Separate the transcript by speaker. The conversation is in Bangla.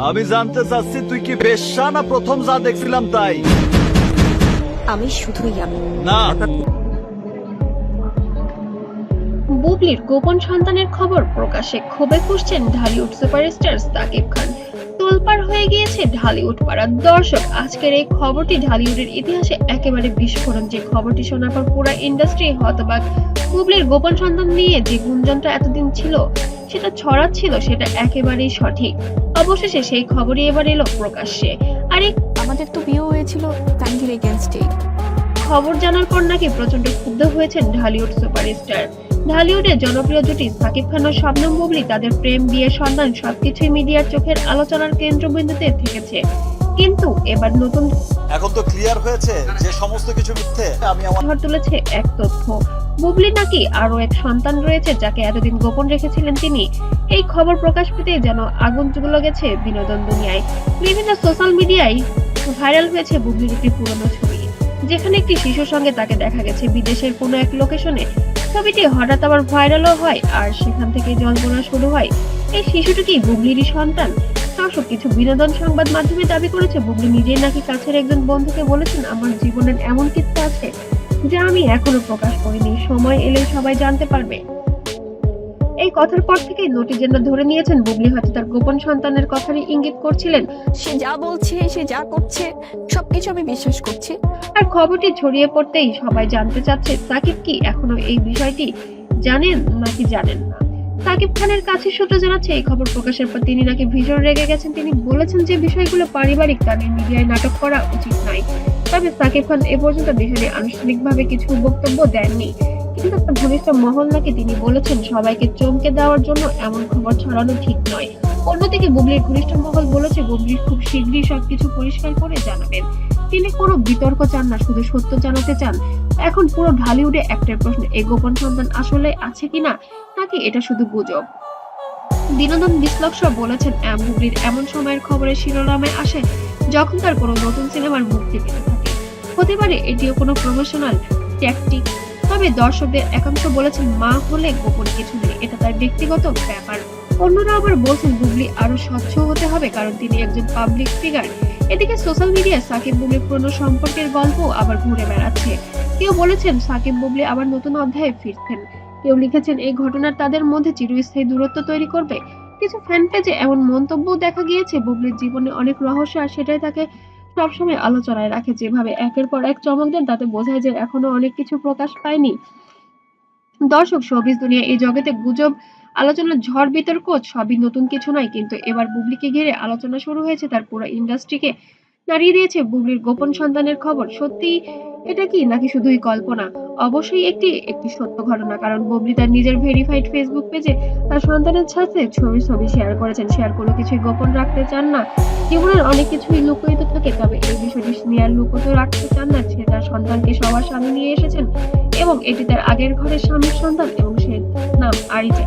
Speaker 1: আমি জানতে চাচ্ছি তুই কি বেশ্যা না প্রথম যা দেখছিলাম তাই?
Speaker 2: আমি শুধুই আমি
Speaker 1: না,
Speaker 3: বুবলির গোপন সন্তানের খবর প্রকাশে ক্ষোভে ফুঁসছেন ঢালিউড সুপারস্টার সাকিব খান। তোলপাড় হয়ে গিয়েছে ঢালিউড পাড়ার দর্শক। আজকের এই খবরটি ঢালিউডের ইতিহাসে একেবারে বিস্ফোরণ। যে খবরটি শোনার পর পুরো ইন্ডাস্ট্রি হতবাক। বুবলির গোপন সন্তান নিয়ে যে গুঞ্জনটা এতদিন ছিল, সেটা ছড়াচ্ছিল, সেটা একেবারেই সঠিক। অবশেষে সেই খবরই এবার এলো প্রকাশ্যে। আর এই
Speaker 2: আমাদের তো বিয়ে হয়েছিল তানভীর এগেইনস্টে।
Speaker 3: খবর জানার পর নাকি প্রচন্ড ক্ষুব্ধ হয়েছেন ঢালিউড সুপারস্টার। ঢালিউডের জনপ্রিয় জুটি সাকিব খান ও শবনম বুবলি, তাদের প্রেম, বিয়ে, সন্তান সবকিছুই মিডিয়ার চোখের আলোচনার কেন্দ্রবিন্দুতে থেকেছে। কিন্তু এবার নতুন
Speaker 1: এখন তো ক্লিয়ার হয়েছে যে সমস্ত কিছু মিথ্যে। আমি আমার
Speaker 3: ঝড় তুলেছে এক তথ্য, বুবলি নাকি আরো এক সন্তান রয়েছে যাকে এতদিন গোপন রেখেছিলেন তিনি। এই খবর প্রকাশ পেতে যেন আগুন জ্বলে গেছে বিনোদন দুনিয়ায়। বিভিন্ন সোশ্যাল মিডিয়ায় ভাইরাল হয়েছে বুবলির একটি পুরনো ছবি, যেখানে একটি শিশুর সঙ্গে তাকে দেখা গেছে বিদেশের কোনো এক লোকেশনে। ছবিটি হঠাৎ আবার ভাইরালও হয়, আর সেখান থেকে জল্পনা শুরু হয় এই শিশুটি কি বুবলিরই সন্তান। দর্শক, কিছু বিনোদন সংবাদ মাধ্যমে দাবি করেছে বুবলি নিজেই নাকি কাছের একজন বন্ধুকে বলেছেন, আমার জীবনের এমন কিছু আছে যা আমি এখনো প্রকাশ করিনি, সময় এলে সবাই জানতে পারবে। এই কথার পর থেকেই নটিজেনরা ধরে নিয়েছেন বুবলি হয়তো তার গোপন সন্তানের কথারই ইঙ্গিত করছিলেন।
Speaker 2: সে যা বলছে, সে যা করছে, সবকিছু আমি বিশ্বাস করছি।
Speaker 3: আর খবরটি ছড়িয়ে পড়তেই সবাই জানতে চাচ্ছে সাকিব কি এখনো এই বিষয়টি জানেন নাকি জানেন না। সাকিব খানের কাছে সূত্র জানাচ্ছে এই খবর প্রকাশের পর তিনি নাকি ভীষণ রেগে গেছেন। তিনি বলেছেন যে বিষয়গুলো পারিবারিক, তা নিয়ে মিডিয়ায় নাটক করা উচিত নয়। তবে সাকিব খান এ পর্যন্ত বিষয় নিয়ে আনুষ্ঠানিকভাবে কিছু বক্তব্য দেননি। কিন্তু তার ঘনিষ্ঠ মহল নাকি তিনি বলেছেন সবাইকে চমকে দেওয়ার জন্য এমন খবর ছড়ানো ঠিক নয়। অন্যদিকে বুবলির ঘনিষ্ঠ মহল বলেছে বুবলি খুব শীঘ্রই সবকিছু পরিষ্কার করে জানাবেন। তিনি কোনো বিতর্ক চান না, শুধু সত্য জানাতে চান। এখন পুরো ঢালিউডে একটাই প্রশ্ন, এই গোপন সন্তান আসলে আছে কিনা, নাকি এটা শুধু গুজব। বিনোদন বিশ্লেষক বলেছেন বুবলির এমন সময়ের খবরের শিরোনামে আসে যখন তার কোনো নতুন সিনেমার মুক্তি পেতে থাকে। হতে পারে এটিও কোনো প্রমোশনাল ট্যাকটিক। তবে দর্শকদের একাংশ বলেছেন মা হলে গোপন কিছু নেই, এটা তার ব্যক্তিগত ব্যাপার। অন্যরা আবার বলছেন বুবলি আরো স্বচ্ছ হতে হবে, কারণ তিনি একজন পাবলিক ফিগার। এদিকে সোশ্যাল মিডিয়ায় সাকিব বুবলির পুরনো সম্পর্কের গল্প আবার ঘুরে বেড়াচ্ছে। কেউ বলেছেন সাকিব বুবলি আবার নতুন অধ্যায়ে ফিরছেন, কেউ লিখেছেন এই ঘটনার তাদের মধ্যে চিরস্থায়ী দূরত্ব তৈরি করবে। কিছু ফ্যান পেজে এমন মন্তব্য দেখা গিয়েছে বুবলির জীবনে অনেক রহস্য, আর সেটাই তাকে সবসময় আলোচনায় রাখে। যেভাবে একের পর এক চমক দেন তাতে বোঝায় যে এখনো অনেক কিছু প্রকাশ পায়নি। দর্শক, শোবিজ দুনিয়া এই জগতে গুজব, আলোচনার ঝড়, বিতর্ক সবই নতুন কিছু নয়। কিন্তু এবার বুবলিকে ঘিরে আলোচনা শুরু হয়েছে, তার পুরো ইন্ডাস্ট্রিকে নাড়িয়ে দিয়েছে বুবলির গোপন সন্তানের খবর। সত্যি এটা কি নাকি শুধুই কল্পনা? অবশ্যই একটি সত্য ঘটনা, কারণ বুবলি তার নিজের ভেরিফাইড ফেসবুক পেজে তার সন্তানের সাথে ছবি শেয়ার করেছেন। শেয়ার কোনো কিছুই গোপন রাখতে চান না। জীবনের অনেক কিছুই লুকিয়ে থাকে, তবে এই বিষয়টি স্নেহার লুকোত রাখতে চান না। সে তার সন্তানকে সবার সামনে নিয়ে এসেছেন এবং এটি তার আগের ঘরের স্বামীর সন্তান এবং সে নাম আরিজা।